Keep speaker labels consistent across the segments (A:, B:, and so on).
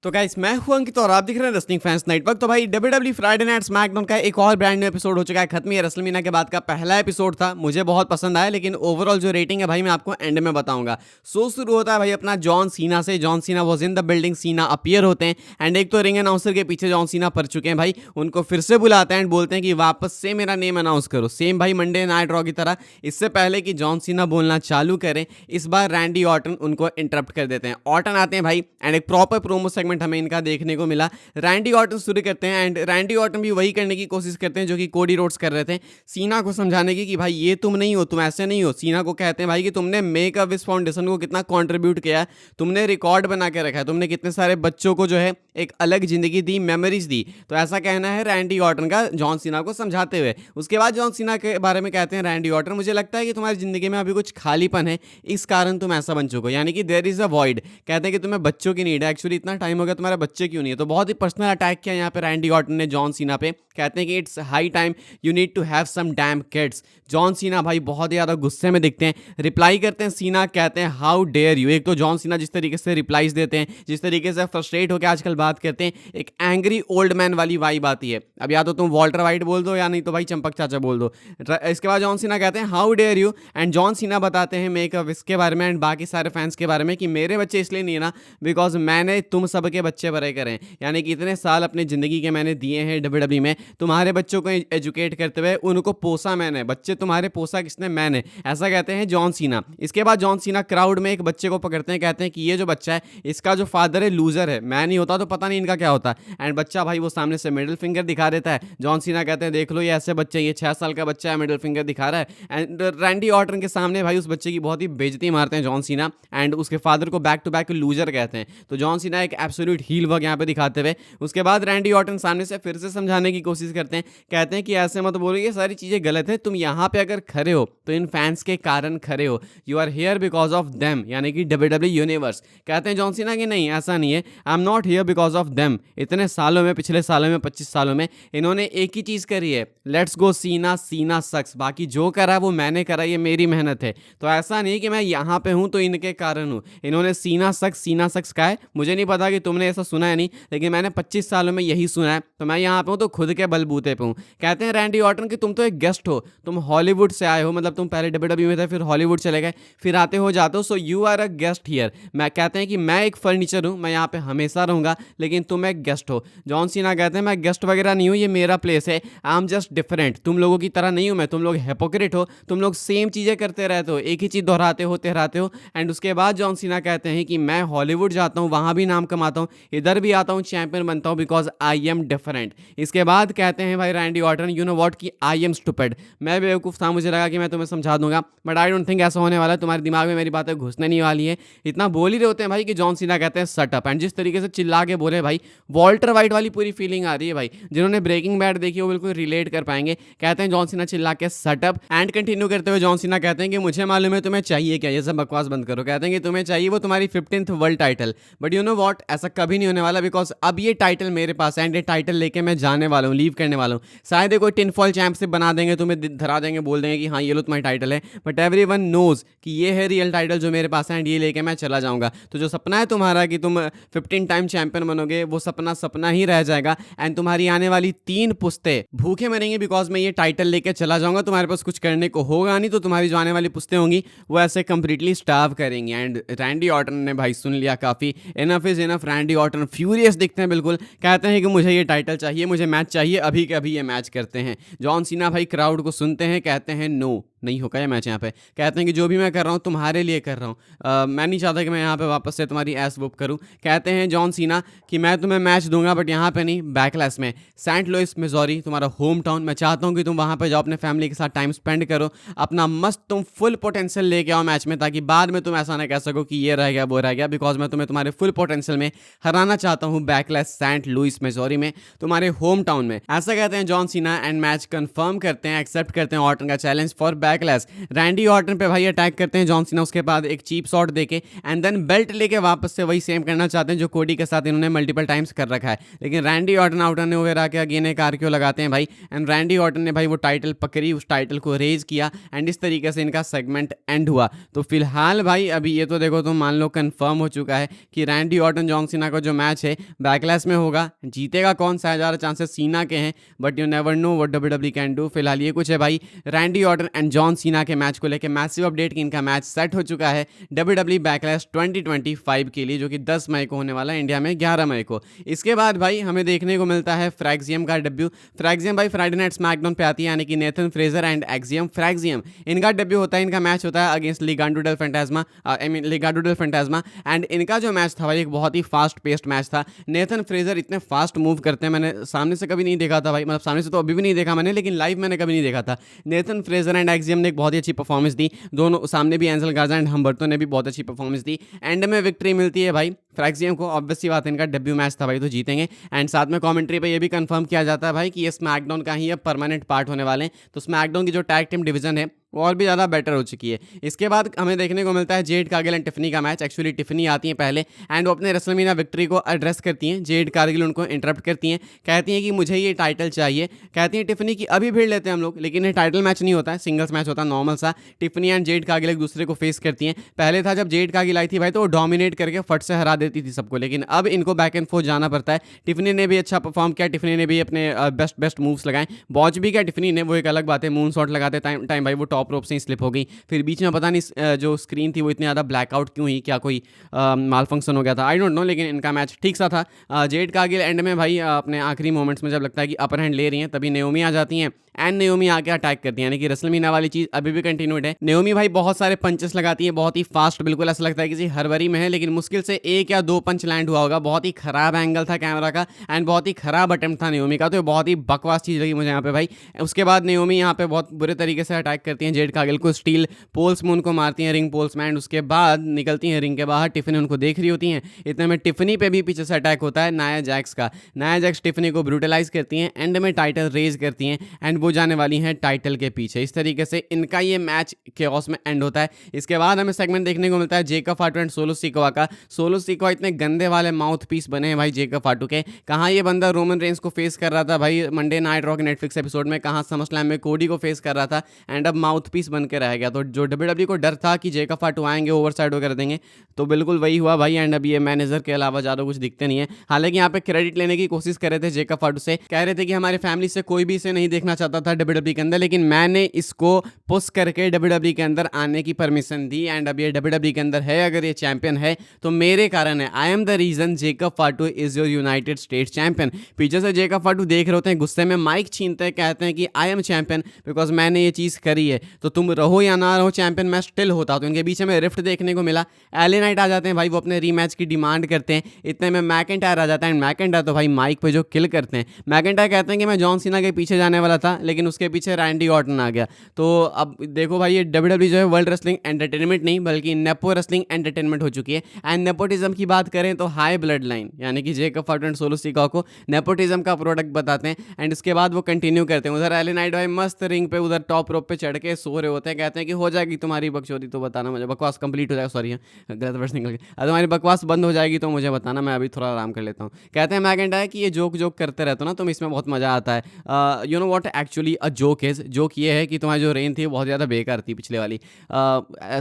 A: तो गाइस मैं हूं अंकित और आप दिख रहे हैं रेसलिंग फैंस नेटवर्क। तो भाई डब्ल्यूडब्ल्यू फ्राइडे नाइट स्मैकडाउन का एक और ब्रांड न्यू एपिसोड हो चुका है खत्म। ये रेसलमीनिया के बाद का पहला एपिसोड था, मुझे बहुत पसंद आया, लेकिन ओवरऑल जो रेटिंग है भाई मैं आपको एंड में बताऊंगा। शुरू होता है भाई अपना जॉन सीना से। John Cena was in the building, सीना अपीयर होते हैं एंड एक तो रिंग अनाउंसर के पीछे जॉन सीना पड़ चुके हैं भाई, उनको फिर से बुलाते हैं एंड बोलते हैं कि वापस से मेरा नेम अनाउंस करो, सेम भाई मंडे नाइट रॉ की तरह। इससे पहले कि जॉन सीना बोलना चालू करें, इस बार रैंडी ऑर्टन उनको इंटरप्ट कर देते हैं। ऑर्टन आते हैं भाई एंड एक प्रॉपर प्रोमो सेगमेंट हमें इनका देखने को मिला। रैंडी ऑर्टन शुरू करते हैं एंड रैंडी ऑर्टन भी वही करने की कोशिश करते हैं जो कि कोडी रोड्स कर रहे थे, सीना को समझाने की कि भाई ये तुम नहीं हो, तुम ऐसे नहीं हो। सीना को कहते हैं भाई कि तुमने मेक अ विश फाउंडेशन को कितना कंट्रीब्यूट किया है, तुमने रिकॉर्ड बना के रखा है, तुमने कितने सारे बच्चों को जो है एक अलग जिंदगी दी, मेमोरीज दी। तो ऐसा कहना है रैंडी ऑर्टन का जॉन सीना को समझाते हुए। उसके बाद जॉन सीना के बारे में कहते हैं रैंडी ऑर्टन, मुझे लगता है कि तुम्हारी जिंदगी में अभी कुछ खालीपन है, इस कारण तुम ऐसा बन चुके हो, यानी कि देयर इज अ वॉइड। कहते हैं कि तुम्हें बच्चों की नीड है, एक्चुअली इतना टाइम हो गया तुम्हारे बच्चे क्यों नहीं है। तो बहुत ही पर्सनल अटैक किया यहाँ पे रैंडी ऑर्टन ने जॉन सीना पे। कहते हैं कि it's high time you need to have some damn kids. John Cena भाई बहुत ज़्यादा गुस्से में दिखते हैं, रिप्लाई करते हैं सीना, कहते हैं हाउ डेयर यू। एक तो जॉन सीना जिस तरीके से रिप्लाईज देते हैं, जिस तरीके से फ्रस्ट्रेट होकर आजकल बात करते हैं, एक एंग्री ओल्ड मैन वाली वाइब आती है। अब या तो तुम वॉल्टर वाइट बोल दो या नहीं तो भाई चंपक चाचा बोल दो। इसके बाद जॉन सीना कहते हैं how dare you and John Cena बताते हैं मेक अ विश के बारे में एंड बाकी सारे फैंस के बारे में कि मेरे बच्चे इसलिए नहीं है ना बिकॉज मैंने तुम सबके बच्चे बड़े करे, यानी कि इतने साल अपनी ज़िंदगी के मैंने दिए हैं डब्ल्यूडब्ल्यूई में, तुम्हारे बच्चों को एजुकेट करते हुए उनको पोसा मैंने, बच्चे तुम्हारे पोसा किसने, मैंने। ऐसा कहते हैं जॉन सीना। इसके बाद जॉन सीना क्राउड में एक बच्चे को पकड़ते हैं, कहते हैं कि ये जो बच्चा है इसका जो फादर है लूजर है, मैं नहीं होता तो पता नहीं इनका क्या होता। एंड बच्चा भाई वो सामने से मिडिल फिंगर दिखा देता है। जॉन सीना कहते हैं देख लो ये ऐसे बच्चे, ये 6 साल का बच्चा है मिडिल फिंगर दिखा रहा है। एंड रैंडी ऑर्टन के सामने भाई उस बच्चे की बहुत ही बेइज्जती मारते हैं जॉन सीना एंड उसके फादर को बैक टू बैक लूजर कहते हैं। तो जॉन सीना एक एब्सोल्यूट हील वर्क यहाँ पे दिखाते हुए उसके बाद रैंडी ऑर्टन सामने से फिर से समझाने की कोशिश करते हैं, कहते हैं कि ऐसे मत बोलो, ये सारी चीज़ें गलत है, तुम यहाँ पे अगर खड़े हो तो इन फैंस के कारण खड़े हो, you are here because of them, यानी कि डब्ल्यूडब्ल्यूई यूनिवर्स। कहते हैं जॉन सीना कि नहीं ऐसा नहीं है, I am not here because of them. इतने सालों में, पिछले सालों में, 25 सालों में इन्होंने एक ही चीज़ करी है, लेट्स गो सीना, सीना सक्स। बाकी जो करा है वो मैंने करा, ये मेरी मेहनत है। तो ऐसा नहीं कि मैं यहाँ पे हूँ तो इनके कारण हूँ। इन्होंने सीना सक्स कहा है, मुझे नहीं पता कि तुमने ऐसा सुना है नहीं, लेकिन मैंने 25 सालों में यही सुना है, तो मैं यहाँ पे हूँ तो खुद के बलबूते पे हूँ। कहते हैं रैंडी ऑर्टन कि तुम तो एक गेस्ट हो, तुम हॉलीवुड से आए हो, मतलब तुम पहले डब्ल्यूडब्ल्यूई में थे, फिर हॉलीवुड चले गए, फिर आते हो जाते हो, so you are a guest here. मैं कहते हैं कि मैं एक फर्नीचर हूँ, मैं यहाँ पे हमेशा रहूँगा, लेकिन तुम एक गेस्ट हो। जॉन सीना कहते हैं मैं गेस्ट वगैरह नहीं हूँ, ये मेरा प्लेस है, आई एम जस्ट डिफरेंट, तुम लोगों की तरह नहीं हूँ मैं, तुम लोग हिपोक्रेट हो, तुम लोग सेम चीज़ें करते रहते हो, एक ही चीज़ दोहराते हो तेहराते हो। एंड उसके बाद जॉन सीना कहते हैं कि मैं हॉलीवुड जाता हूँ, वहाँ भी नाम कमाता हूँ, इधर भी आता हूँ, चैंपियन बनता हूँ, बिकॉज आई एम डिफरेंट। इसके बाद कहते हैं भाई Randy Orton, you know what कि आई एम स्टूपिड। मैं बेवकूफ़ था, मुझे लगा कि मैं तुम्हें समझा दूंगा, बट आई डोंट थिंक ऐसा होने वाला है, तुम्हारे दिमाग में मेरी बातें घुसने नहीं वाली है। इतना बोल ही रहे होते हैं भाई कि जॉन सीना कहते हैं सट अप, एंड जिस तरीके से चिल्ला के बोले भाई, वॉल्टर वाइट वाली पूरी फीलिंग आ रही है भाई। जिन्होंने ब्रेकिंग बैड देखी वो बिल्कुल रिलेट कर पाएंगे। कहते हैं जॉन सीना चिल्ला के सट अप एंड कंटिन्यू करते हुए जॉन सीना कहते हैं कि मुझे मालूम है तुम्हें चाहिए क्या, ये सब बकवास बंद करो। कहते हैं कि तुम्हें चाहिए वो तुम्हारी 15th world title, but you know what, ऐसा कभी नहीं होने वाला, बिकॉज अब ये टाइटल मेरे पास है एंड ये टाइटल लेके मैं जाने वाला हूँ, लीव करने वाला हूँ। शायद कोई टिनफॉल चैंपियनशिप बना देंगे, तुम्हें धरा देंगे, बोल देंगे कि हाँ ये लो तुम्हारी टाइटल है, बट एवरीवन नोज कि ये है रियल टाइटल जो मेरे पास है एंड ये लेके मैं चला जाऊंगा। तो जो सपना है तुम्हारा कि तुम 15 टाइम चैंपियन बनोगे, वो सपना सपना ही रह जाएगा एंड तुम्हारी आने वाली 3 पुश्ते भूखे मरेंगे, बिकॉज मैं ये टाइटल लेके चला जाऊंगा। तुम्हारे पास कुछ करने को होगा नहीं, तो तुम्हारी जो आने वाली पुश्ते होंगी वो ऐसे कंप्लीटली स्टार्व करेंगी। एंड रैंडी ऑर्टन ने भाई सुन लिया काफ़ी, enough is enough. Randy Orton furious दिखते हैं बिल्कुल, कहते हैं कि मुझे ये टाइटल चाहिए, मुझे मैच चाहिए, अभी के अभी ये मैच करते हैं। जॉन सीना भाई क्राउड को सुनते हैं, कहते हैं नो नहीं होगा ये मैच यहाँ पे। कहते हैं कि जो भी मैं कर रहा हूँ तुम्हारे लिए कर रहा हूँ, मैं नहीं चाहता कि मैं यहाँ पे वापस से तुम्हारी एस वुप करूँ। कहते हैं जॉन सीना कि मैं तुम्हें मैच दूंगा बट यहाँ पे नहीं, बैकलैश में, सेंट लुइस मिजोरी तुम्हारा होम टाउन। मैं चाहता हूँ कि तुम वहाँ पे जाओ, अपने फैमिली के साथ टाइम स्पेंड करो, अपना मस्त तुम फुल पोटेंशियल लेके आओ मैच में, ताकि बाद में तुम ऐसा ना कह सको कि ये रह गया वो रह गया, बिकॉज मैं तुम्हें तुम्हारे फुल पोटेंशियल में हराना चाहता हूँ बैकलैश सेंट लुइस मिजोरी में, तुम्हारे होम टाउन में। ऐसा कहते हैं John Cena and match confirm करते हैं, एक्सेप्ट करते हैं ऑर्टन का challenge for backlash. Randy Orton पे भाई अटैक करते हैं जॉन सीना, उसके बाद एक चीप शॉट देके एंड देन बेल्ट लेके वापस से वही सेम करना चाहते हैं जो कोडी के साथ इन्होंने मल्टीपल टाइम्स कर रखा है। लेकिन रैंडी ऑर्टन आउटर ने वगैरह आके अगेन एक आरक्यू लगाते हैं भाई, एंड रैंडी ऑर्टन ने भाई वो टाइटल पकड़ी, उस टाइटल को रेज किया एंड इस तरीके से इनका सेगमेंट एंड हुआ। तो फिलहाल भाई अभी ये तो देखो, तो मान लो कंफर्म हो चुका है कि रैंडी ऑर्टन जॉन सीना का जो मैच है बैकलैश में होगा। जीतेगा कौन सा, ज़्यादा चांसेस सीना के हैं, but you never know what WWE can do. फिलहाल ये कुछ है भाई रैंडी ऑर्टन एंड जॉन सीना के मैच को लेकर मैसिव अपडेट कि इनका मैच सेट हो चुका है डब्ल्यूडब्ल्यू बैकलैश 2025 के लिए, जो कि 10 मई को होने वाला है, इंडिया में 11 मई को। इसके बाद भाई हमें देखने को मिलता है फ्रैक्सियम का डेब्यू। फ्रैक्सियम भाई फ्राइडे नाइट स्मैकडाउन पे आती है, यानी कि नेथन फ्रेजर एंड एक्सियम फ्रैक्सियम, इनका डेब्यू होता है। इनका मैच होता है अगेंस्ट लिगांडो डेल फैंटास्मा, लिगांडो डेल फैंटास्मा, एंड इनका जो मैच था भाई एक बहुत ही फास्ट पेस्ड मैच था। नेथन फ्रेजर इतने फास्ट मूव करते हैं, मैंने सामने से कभी नहीं देखा था भाई, मतलब सामने से तो अभी भी नहीं देखा मैंने, लेकिन लाइव मैंने कभी नहीं देखा था। नेथन फ्रेजर एंड एक्सियम ने एक बहुत ही अच्छी परफॉर्मेंस दी, दोनों सामने भी एंजल गाजा एंड हम्बर्टो ने भी बहुत अच्छी परफॉर्मेंस दी। एंड में विक्ट्री मिलती है भाई फ्रैक्सियम को। ऑब्वियस सी बात है, इनका डेब्यू मैच था भाई, तो जीतेंगे। एंड साथ में कमेंट्री पे ये भी कंफर्म किया जाता है भाई कि ये स्मैकडाउन का ही अब परमानेंट पार्ट होने वाले हैं। तो स्मैकडाउन की जो टैग टीम डिवीजन है वो और भी ज़्यादा बेटर हो चुकी है। इसके बाद हमें देखने को मिलता है जेड कारगिल एंड टिफनी का मैच। एक्चुअली टिफनी आती है पहले एंड वो अपने रेसलमेनिया विक्ट्री को एड्रेस करती हैं। जेड कारगिल उनको इंटरप्ट करती हैं, कहती हैं कि मुझे ये टाइटल चाहिए। कहती हैं टिफनी की अभी भीड़ लेते हैं हम लोग, लेकिन ये टाइटल मैच नहीं होता है, सिंगल्स मैच होता है नॉर्मल सा। टिफनी एंड जेड कारगिल एक दूसरे को फेस करती हैं। पहले था जब जेड कारगिल आई थी भाई, तो वो डोमिनेट करके फट से हरा देती थी सबको, लेकिन अब इनको बैक एंड फोर्थ जाना पड़ता है। टिफनी ने भी अच्छा परफॉर्म किया, टिफनी ने भी अपने बेस्ट मूव्स लगाए। बॉच भी क्या टिफनी ने, वो एक अलग बात है, मून शॉट लगाते टाइम भाई वो टॉप रोप से ही स्लिप हो गई। फिर बीच में पता नहीं जो स्क्रीन थी वो इतनी ज़्यादा ब्लैकआउट क्यों हुई, क्या कोई माल फंक्शन हो गया था, आई डोंट नो, लेकिन इनका मैच ठीक सा था। जेड कारगिल एंड में भाई अपने आखिरी मोमेंट्स में जब लगता है कि अपर हैंड ले रही हैं, तभी नेओमी आ जाती हैं एंड नेओमी आके अटैक करती है, यानी कि रेसलमेनिया वाली चीज़ अभी भी कंटिन्यूड है। नेओमी भाई बहुत सारे पंचेस लगाती है, बहुत ही फास्ट, बिल्कुल ऐसा लगता है किसी हरबरी में है, लेकिन मुश्किल से 1 या 2 पंच लैंड हुआ होगा। बहुत ही खराब एंगल था कैमरा का एंड बहुत ही खराब अटेम्प्ट था नेओमी का, तो बहुत ही बकवास चीज़ लगी मुझे यहाँ पे भाई। उसके बाद नेओमी यहाँ पे बहुत बुरे तरीके से अटैक करती हैं जेड कारगिल को, स्टील पोल्स में उनको मारती हैं, रिंग पोल्स में, एंड उसके बाद निकलती हैं रिंग के बाहर। टिफनी उनको देख रही होती हैं, इतने में टिफनी पे भी पीछे से अटैक होता है नाया जैक्स का। नाया जैक्स टिफनी को ब्रूटलाइज करती हैं, एंड में टाइटल रेज करती हैं एंड वो जाने वाली हैं टाइटल के पीछे। इस तरीके से इनका ये मैच केओस में एंड होता है। इसके बाद हमें सेगमेंट देखने को मिलता है जेकब फाटू एंड सोलो सिकोवा का। सोलो सिकोवा इतने गंदे वाले माउथ पीस बने हैं भाई जेकब फाटू के। कहाँ ये बंदा रोमन रेंस को फेस कर रहा था भाई मंडे नाइट रॉ के नेटफ्लिक्स एपिसोड में, कहाँ समरस्लैम में कोडी को फेस कर रहा था, एंड अब माउथ पीस बन के रह गया। तो जो डब्ल्यूडब्ल्यू को डर था कि जेकब फाटू आएंगे ओवरसाइड कर देंगे, तो बिल्कुल वही हुआ भाई। एंड अब ये मैनेजर के अलावा ज़्यादा कुछ दिखते नहीं है। हालांकि यहाँ पे क्रेडिट लेने की कोशिश कर रहे थे जेकब फाटू से, कह रहे थे कि हमारी फैमिली से कोई भी इसे नहीं देखना चाहता था डब्ल्यूडब्ल्यू के अंदर, लेकिन मैंने इसको पुश करके डब्ल्यूडब्ल्यू के अंदर आने की परमिशन दी एंड अब ये डब्ल्यूडब्ल्यू के अंदर है। अगर ये चैंपियन है तो मेरे कारण है, I am the reason Jacob Fatu is your United States champion. पीछे से जेकब फाटू देख रहे होते हैं, गुस्से में माइक छीनते हैं, कहते हैं कि आई एम चैंपियन बिकॉज मैंने ये चीज़ करी है, तो तुम रहो या ना रहो चैंपियन, मैं स्टिल होता। तो इनके बीच में रिफ्ट देखने को मिला। एले नाइट आ जाते हैं भाई, वो अपने रीमैच की डिमांड करते हैं। इतने में मैकेंटायर आ जाता है एंड मैकेंटायर तो भाई माइक पे जो किल करते हैं। मैकेंटायर कहते हैं कि मैं जॉन सीना के पीछे जाने वाला था, लेकिन उसके पीछे रैंडी ऑर्टन आ गया। तो अब देखो भाई, ये डब्ल्यूडब्ल्यू जो है वर्ल्ड रेसलिंग एंटरटेनमेंट नहीं बल्कि नेपो रेसलिंग एंटरटेनमेंट हो चुकी है। एंड नेपोटिज्म की बात करें तो हाई ब्लड लाइन, यानी कि जेकब फाटू एंड सोलो सिकोवा को नेपोटिज्म का प्रोडक्ट बताते हैं। एंड उसके बाद वो कंटिन्यू करते हैं। उधर एले नाइट भाई मस्त रिंग पे उधर टॉप रोप पे चढ़ के सो रहे होते हैं, कहते हैं कि हो जाएगी तुम्हारी बकचोदी तो बताना मुझे, बकवास कंप्लीट हो जाएगा, सॉरी गलत वर्ड निकल गया, तुम्हारी बकवास बंद हो जाएगी तो मुझे बताना, मैं अभी थोड़ा आराम कर लेता हूँ। कहते हैं मैकेंटायर कि ये जोक करते रहते हो ना तुम, इसमें बहुत मजा आता है। You know what actually a joke is, joke ये है कि तुम्हारी जो रेन थी बहुत ज़्यादा बेकार थी पिछले वाली।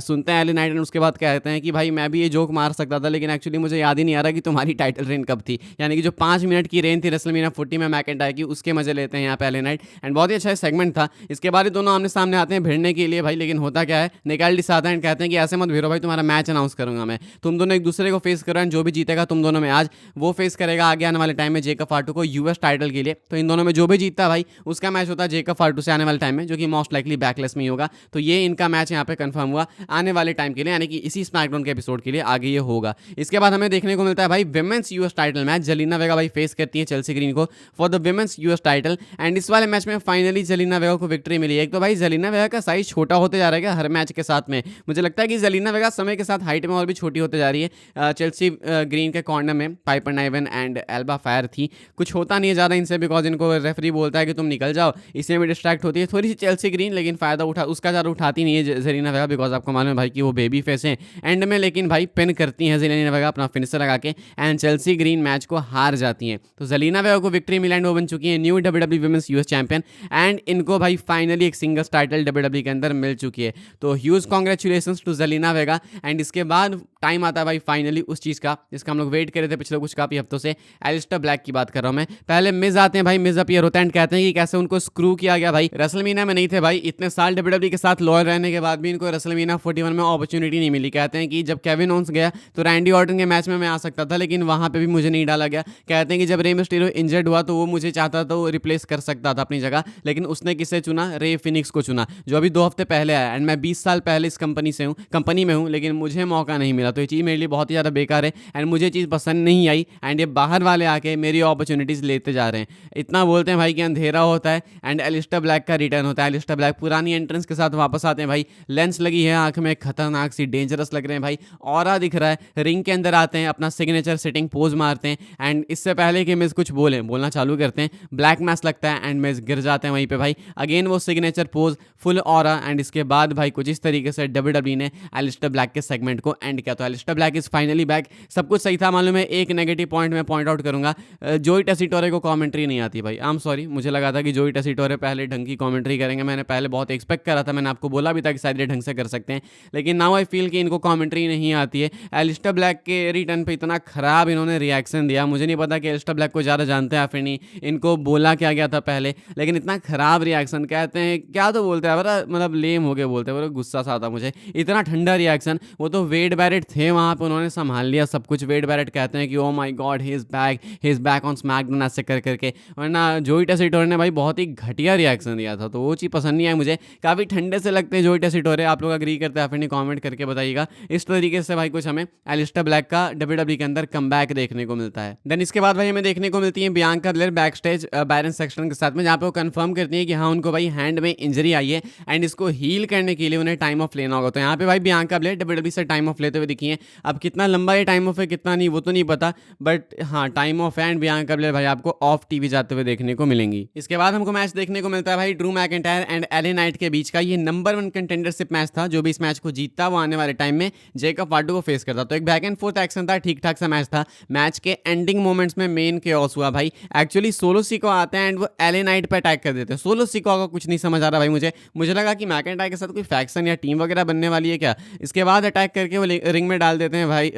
A: सुनते हैं एले नाइट एंड उसके बाद कहते हैं कि भाई मैं भी ये जोक मार सकता था, लेकिन एक्चुअली मुझे याद ही नहीं आ रहा कि तुम्हारी टाइटल रेन कब थी, यानी कि जो 5 मिनट की रेन थी रेसलमेनिया 40 में मैकेंटायर की, उसके मजे लेते हैं यहाँ पे एले नाइट। एंड बहुत ही अच्छा सेगमेंट था। इसके बाद दोनों आमने सामने आते हैं भिड़ने के लिए भाई, लेकिन होता क्या है, निकाल्डिस आता है एंड कहते हैं कि ऐसे मत भिड़ो भाई, तुम्हारा मैच अनाउंस करूंगा मैं, तुम दोनों एक दूसरे को फेस करो एंड जो भी जीतेगा तुम दोनों में आज, वो फेस करेगा आगे आने वाले टाइम में जेकब फाटू को यूएस टाइटल के लिए। तो इन दोनों में जो भी जीतता है भाई उसका मैच होता है जेकब फाटू से आने वाले टाइम में, जो कि मोस्ट लाइकली बैकलेस में ही होगा। तो ये इनका मैच यहाँ पे कंफर्म हुआ आने वाले टाइम के लिए, यानी कि इसी स्मैकडाउन के एपिसोड के लिए आगे ये होगा। इसके बाद हमें देखने को मिलता है भाई women's US title match. Zelina Vega भाई फेस करती है चेल्सी ग्रीन को for the women's US title and इस वाले मैच में फाइनली जेलिना वेगा को विक्ट्री मिली है। एक तो भाई जेलिना वेगा का साइज छोटा होते जा रहा है हर मैच के साथ में, मुझे लगता है कि जेलिना वेगा समय के साथ हाइट में और भी छोटी होते जा रही है। चेल्सी ग्रीन के कॉर्नर में पाइपर नाइवन एंड एल्बा फायर थी, कुछ होता नहीं है ज़्यादा इनसे बिकॉज इनको रेफरी बोलता है कि तुम निकल जाओ, इसमें भी डिस्ट्रैक्ट होती है थोड़ी सी चेल्सी ग्रीन, लेकिन फ़ायदा उसका ज़्यादा उठाती नहीं है ज़ेलिना वेगा, बिकॉज आपको मालूम है भाई कि वो बेबी फेस है एंड में, लेकिन भाई पिन करती हैं ज़ेलिना वेगा अपना फिनिशर लगा के एंड चेल्सी ग्रीन मैच को हार जाती हैं। तो ज़ेलिना वेगा को विक्ट्री मिला एंड वो बन चुकी है new WWE women's US champion and इनको भाई फाइनली एक सिंगल्स टाइटल WWE के अंदर मिल चुकी है। तो huge congratulations to Zelina Vega. And इसके बाद टाइम आता है भाई फाइनली उस चीज़ का जिसका हम लोग वेट कर रहे थे पिछले कुछ काफ़ी हफ्तों से, एलिस्टर ब्लैक की बात कर रहा हूँ मैं। पहले मिज आते हैं भाई, मिज अपीयर होता है एंड कहते हैं कि कैसे उनको स्क्रू किया गया भाई, रेसलमीना में नहीं थे भाई, इतने साल WWE के साथ लॉयल रहने के बाद भी इनको रेसलमीना 41 में अपॉर्चुनिटी नहीं मिली। कहते हैं कि जब केविन ओन्स गया तो रैंडी ऑर्टन के मैच में मैं आ सकता था, लेकिन वहाँ पे भी मुझे नहीं डाला गया। कहते हैं कि जब रे मिस्टीरियो इंजर्ड हुआ तो वो मुझे चाहता था, वो रिप्लेस कर सकता था अपनी जगह, लेकिन उसने किसे चुना? रे फिनिक्स को चुना, जो अभी 2 हफ्ते पहले आया एंड मैं 20 साल पहले इस कंपनी में हूँ, लेकिन मुझे मौका नहीं मिला। तो ये चीज़ मेरे लिए बहुत ही ज़्यादा बेकार है एंड मुझे चीज़ पसंद नहीं आई एंड ये बाहर वाले आके मेरी अपॉर्चुनिटीज़ लेते जा रहे हैं। इतना बोलते हैं भाई कि अंधेरा होता है एंड एलिस्टर ब्लैक का रिटर्न होता है। एलिस्टर ब्लैक पुरानी एंट्रेंस के साथ वापस आते हैं भाई, लेंस लगी है आंख में, खतरनाक सी डेंजरस लग रहे हैं भाई, ऑरा दिख रहा है, रिंग के अंदर आते हैं, अपना सिग्नेचर सिटिंग पोज मारते हैं एंड इससे पहले कि मिस कुछ बोलना चालू करते हैं, ब्लैक मैस लगता है एंड मिस गिर जाते हैं वहीं पे भाई, अगेन वो signature pose, full aura and इसके बाद भाई कुछ इस तरीके से WWE ने एलिस्टर ब्लैक के सेगमेंट को एंड किया। तो Aleister Black is finally back. सब कुछ सही था मालूम है, एक नेगेटिव पॉइंट मैं पॉइंट आउट करूंगा, जोई टेसिटोरे को कमेंट्री नहीं आती भाई। आई एम सॉरी, मुझे लगा था कि जोई टेसिटोरे पहले ढंग की कमेंट्री करेंगे, मैंने पहले बहुत एक्सपेक्ट करा था, मैंने आपको बोला भी था कि शायद ये ढंग से कर सकते हैं, लेकिन नाउ आई फील कि इनको कमेंट्री नहीं आती है। एलिस्टर ब्लैक के रिटर्न पे इतना खराब इन्होंने रिएक्शन दिया, मुझे नहीं पता कि एलिस्टर ब्लैक को ज़्यादा जानते हैं फिर नहीं, इनको बोला क्या गया था पहले, लेकिन इतना खराब रिएक्शन, कहते हैं क्या तो बोलते हैं बड़ा, मतलब लेम हो गए बोलते हैं, बड़ा गुस्सा सा आता मुझे, इतना ठंडा रिएक्शन। वो तो वेड बैरेट थे वहाँ पे, उन्होंने संभाल लिया सब कुछ। वेड बैरेट कहते हैं कि oh my God he is back on SmackDown, ऐसे कर करके, वरना जोई टेसिटोरे ने भाई बहुत ही घटिया रिएक्शन दिया था, तो वो चीज़ पसंद नहीं आई मुझे। काफ़ी ठंडे से लगते हैं जोई टेसिटोरे, आप लोग अग्री करते हैं फिर नहीं, कॉमेंट करके बताइएगा। इस तरीके से भाई कुछ हमें एलिस्टर ब्लैक का WWE के अंदर कमबैक देखने को मिलता है। देन इसके बाद भाई हमें देखने को मिलती है बियांका ब्लेयर बैक स्टेज बैरन सेक्शन के साथ में, जहाँ पे वो कंफर्म करती है कि हाँ उनको भाई हैंड में इंजरी आई है एंड इसको हील करने के लिए उन्हें टाइम ऑफ लेना होगा। तो यहाँ पे भाई बियांका ब्लेयर WWE से टाइम ऑफ लेते हुए दिखी है। अब कितना लंबा ये टाइम ऑफ है कितना नहीं वो तो नहीं पता, बट हाँ टाइम ऑफ है एंड बियांका ब्लेयर भाई आपको ऑफ टीवी जाते हुए देखने को मिलेंगी। इसके बाद हमको मैच देखने को मिलता है भाई Drew McIntyre and LA Knight के बीच का। ये नंबर 1 कंटेंडरशिप मैच था, जो भी इस मैच को जीतता वो आने वाले टाइम में जेकब फाटू को फेस करता। तो एक बैक एंड फोर्थ एक्शन था, ठीक ठाक सा मैच था। मैच के एंडिंग मोमेंट्स में मेन केओस हुआ भाई, एक्चुअली सोलो सिको आते हैं एंड वो एले नाइट पे अटैक कर देते हैं। सोलो सिको का कुछ नहीं समझ आ रहा भाई मुझे लगा कि मैकिंटायर के साथ कोई फैक्शन या टीम वगैरह बनने वाली है क्या। इसके बाद अटैक करके वो रिंग में डाल देते हैं भाई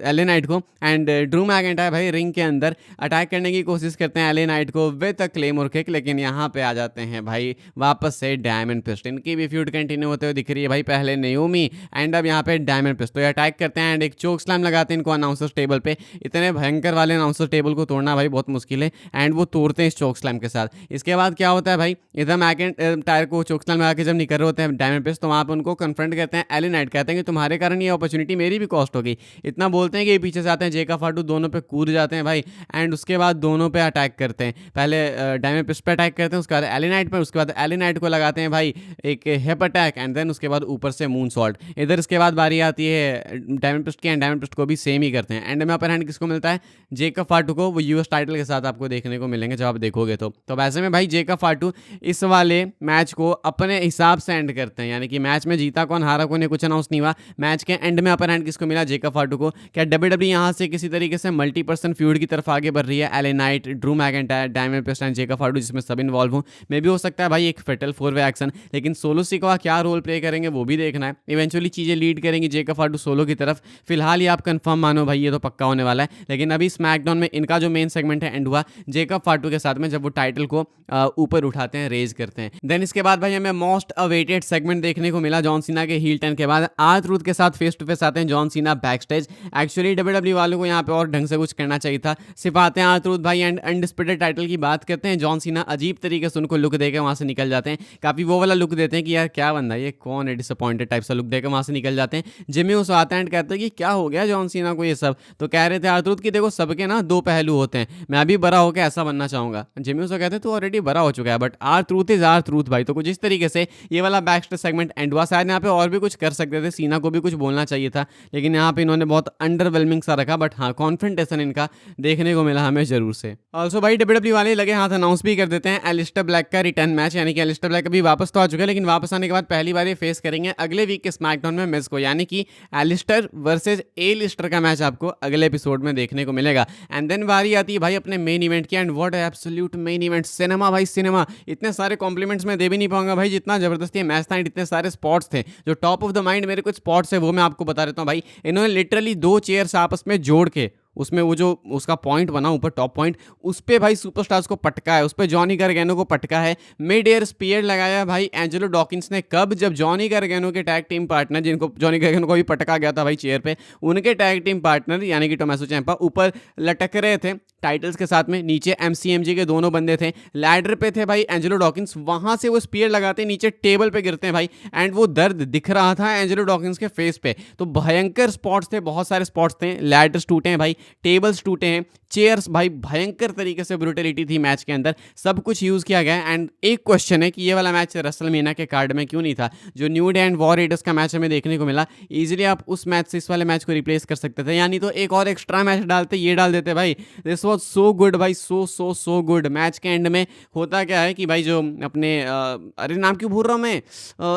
A: एले नाइट को एंड ड्रू मैकिंटायर भाई रिंग के अंदर अटैक करने की कोशिश करते हैं एले नाइट को विद अ क्लेमोर किक, लेकिन यहाँ पे आ जाते हैं भाई वापस से डायमंड फिस्ट। इनकी भी फ्यूड कंटिन्यू होते हुए दिख रही है भाई, पहले नेओमी एंड अब यहाँ पे डायमंड फिस्ट। तो ये अटैक करते हैं एंड एक चोक स्लैम लगाते हैं इनको अनाउंसर्स टेबल पे। इतने भयंकर वाले अनाउंसर्स टेबल को तोड़ना भाई बहुत मुश्किल है एंड वो तोड़ते हैं इस चोक स्लैम के साथ। इसके बाद क्या होता है भाई, इधर मैकिंटायर को चोक स्लैम लगा के जब निकल रहे होते हैं डायमंड फिस्ट, तो वहाँ पे उनको कन्फ्रंट करते हैं एले नाइट, कहते हैं कि तुम्हारे कारण ये अपॉर्चुनिटी मेरी भी कॉस्ट हो गई। इतना बोलते हैं कि पीछे से आते हैं जेकब फाटू, दोनों पे कूद जाते हैं भाई एंड उसके बाद दोनों पे अटैक करते हैं। पहले डायमंड फिस्ट पे अटैक करते हैं, उसके बाद एले नाइट पे, उसके बाद एले नाइट को लगाते हैं भाई एक हिप अटैक एंड देन उसके बाद ऊपर से मून सॉल्ट। इधर इसके बाद बारी आती है डायमंड फिस्ट की एंड डायमंड फिस्ट को भी सेम ही करते हैं। एंड में अपर हैंड किसको मिलता है? जेकब फाटू को। वो यूएस टाइटल के साथ आपको देखने को मिलेंगे जब आप देखोगे तो वैसे में भाई जेकब फाटू इस वाले मैच को अपने हिसाब से एंड करते हैं, यानी कि मैच में जीता कौन हारा कौन कुछ अनाउंस नहीं हुआ। मैच के एंड में अपर हैंड किसको मिला? जेकब फाटू को। क्या WWE यहाँ से किसी तरीके से मल्टी पर्सन फ्यूड की तरफ आगे बढ़ रही है? LA Knight, Drew McIntyre, Damian Priest and Jacob Fatu, जिसमें सब इन्वॉल्व हूँ। मे भी हो सकता है भाई एक फेटल 4-वे एक्शन, लेकिन सोलो सिकोआ क्या रोल प्ले करेंगे वो भी देखना है। इवेंचुअली चीज़ें लीड करेंगी जेकब फाटू सोलो की तरफ। फिलहाल ये आप कंफर्म मानो भाई, ये तो पक्का होने वाला है। लेकिन अभी स्मैकडाउन में इनका जो मेन सेगमेंट है एंड हुआ जेकब फाटू के साथ में, जब वो टाइटल को ऊपर उठाते हैं, रेज करते हैं। देन इसके बाद भाई हमें मोस्ट अवेटेड सेगमेंट देखने को मिला जॉन सीना के हील टर्न के बाद। आर-ट्रूथ के साथ फेस टू फेस आते हैं John Cena back stage. Actually WWE वालों को यहाँ पे और ढंग से कुछ करना चाहिए था। सिर्फ आते हैं आर-ट्रूथ भाई एंड अनडिस्प्यूटेड टाइटल की बात करते हैं। जॉन सीना अजीब तरीके से उनको लुक देकर वहाँ से निकल जाते हैं, काफ़ी वो वाला लुक देते हैं कि यार क्या बंदा ये कौन है, डिसअपॉइंटेड टाइप सा लुक देकर वहाँ से निकल जाते हैं। जिमी उस आता है एंड कहते हैं कि क्या हो गया जॉन सीना को ये सब। तो कह रहे थे आर-ट्रूथ की देखो सबके ना दो पहलू होते हैं, मैं अभी बड़ा होकर ऐसा बनना चाहूँगा। जिमी उस कहते हैं तू ऑलरेडी बड़ा हो चुका है, बट आर-ट्रूथ इज आर-ट्रूथ भाई। तो कुछ इस तरीके से ये वाला बैक स्टेज सेगमेंट एंड हुआ। शायद यहाँ पे और भी कुछ कर सकते थे, सीना को भी कुछ बोलना चाहिए था, लेकिन यहाँ पे इन्होंने बहुत अंडरवेलमिंग सा रखा। बट हाँ कॉन्फ्रंटेशन इनका देखने को मिला हमें जरूर से। ऑल्सो भाई WWE वाले लगे हाथ अनाउंस भी कर देते लेते हैं एलिस्टर ब्लैक का रिटर्न मैच, यानी कि एलिस्टर ब्लैक अभी वापस तो आ चुका है, लेकिन वापस आने के बाद पहली बार ये फेस करेंगे अगले वीक के स्मैकडाउन में मिज को, यानी कि एलिस्टर वर्सेज ए लिस्टर का मैच आपको अगले एपिसोड में देखने को मिलेगा। एंड देन बारी आती है भाई अपने मेन इवेंट की, and what absolute main event, cinema भाई सिनेमा। इतने सारे कॉम्प्लीमेंट्स मैं दे भी नहीं पाऊंगा भाई, जितना जबरदस्ती मैच था, इतने सारे स्पॉट्स थे। जो टॉप ऑफ द माइंड मेरे कुछ स्पॉट्स है वो मैं आपको बता देता हूँ भाई। इन्होंने लिटरली 2 चेयर्स आपस में जोड़ के उसमें वो जो उसका पॉइंट बना ऊपर टॉप पॉइंट, उस पे भाई सुपरस्टार्स को पटका है, उस पे जॉनी गार्गेनो को पटका है। मिड एयर स्पीयर लगाया भाई एंजेलो डॉकिंस ने, कब, जब जॉनी गार्गेनो के टैग टीम पार्टनर, जिनको जॉनी गार्गेनो को भी पटका गया था भाई चेयर पे, उनके टैग टीम पार्टनर यानी कि टोमासो ciampa ऊपर लटक रहे थे टाइटल्स के साथ में, नीचे MCMG के दोनों बंदे थे, लैडर पे थे भाई एंजेलो डॉकिंस, वहां से वो स्पीयर लगाते नीचे टेबल पे गिरते हैं भाई, एंड वो दर्द दिख रहा था एंजेलो डॉकिंस के फेस पे। तो भयंकर स्पॉट्स थे, बहुत सारे स्पॉट्स थे, लैडर्स टूटे हैं भाई, टेबल्स टूटे हैं, चेयर्स भाई, भयंकर तरीके से ब्रूटलिटी थी मैच के अंदर, सब कुछ यूज किया गया। एंड एक क्वेश्चन है कि ये वाला मैच रेसलमेनिया के कार्ड में क्यों नहीं था? जो new day and war readers का मैच हमें देखने को मिला, इजीली आप उस मैच से इस वाले मैच को रिप्लेस कर सकते थे, यानी तो एक और एक्स्ट्रा मैच डालते, ये डाल देते भाई। दिस वॉज सो गुड भाई, सो गुड। मैच के एंड में होता क्या है कि भाई जो अपने अरे नाम क्यों भूल रहा हूँ मैं,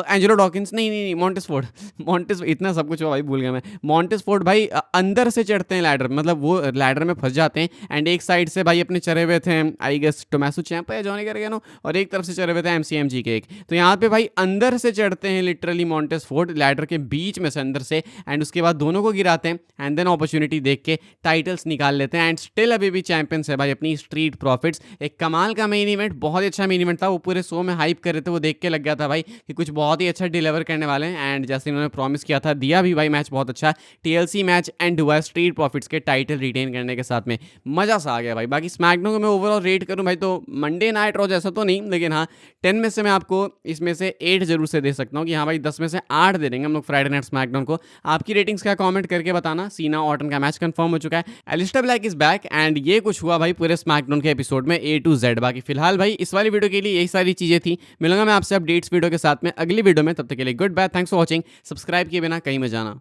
A: एंजेलो डॉकिंस, नहीं मोंटेसफोर्ड, मोंटेस, इतना सब कुछ हुआ भाई, भूल गया मैं। मोंटेसफोर्ड भाई अंदर से चढ़ते हैं लैडर, मतलब वो लैडर में फंस जाते हैं, एंड एक साइड से भाई अपने चढ़े हुए थे आई गेस टोमासो ciampa या जॉनी गार्गेनो, और एक तरफ से चढ़े हुए थे MCMG के एक। तो यहाँ पे भाई अंदर से चढ़ते हैं लिटरली मोंटेसफोर्ड, लैडर के बीच में से अंदर से, एंड उसके बाद दोनों को गिराते हैं, एंड देन अपॉर्चुनिटी देख के टाइटल्स निकाल लेते हैं, एंड स्टिल अभी भी चैंपियंस है भाई अपनी स्ट्रीट प्रॉफिट्स। एक कमाल का मेन इवेंट, बहुत ही अच्छा मेन इवेंट था, वो पूरे शो में हाइप कर रहे थे, वो देख के लग गया था भाई कि कुछ बहुत ही अच्छा डिलीवर करने वाले हैं, एंड जैसे इन्होंने प्रॉमिस किया था दिया भी भाई, मैच बहुत अच्छा TLC मैच एंड हुआ स्ट्रीट प्रॉफिट्स के टाइटल रिटेन करने के साथ में, मजा सा आ गया भाई। बाकी स्मैकडाउन को मैं ओवरऑल रेट करूं भाई तो मंडे नाइट रॉ जैसा तो नहीं, लेकिन हाँ 10 में से मैं आपको इसमें से 8 जरूर से दे सकता हूँ कि हाँ भाई 10 में से 8 दे देंगे हम लोग फ्राइडे नाइट स्मैकडाउन को। आपकी रेटिंग्स क्या कमेंट करके बताना। सीना ऑर्टन का मैच कंफर्म हो चुका है, Aleister Black is back, and ये कुछ हुआ भाई पूरे स्मैकडाउन के एपिसोड में A to Z। बाकी फिलहाल भाई इस वाली वीडियो के लिए यही सारी चीजें थी, मिलूंगा मैं आपसे अपडेट्स वीडियो के साथ में अगली वीडियो में, तब तक के लिए goodbye, thanks for watching, subscribe किए बिना कहीं मत जाना।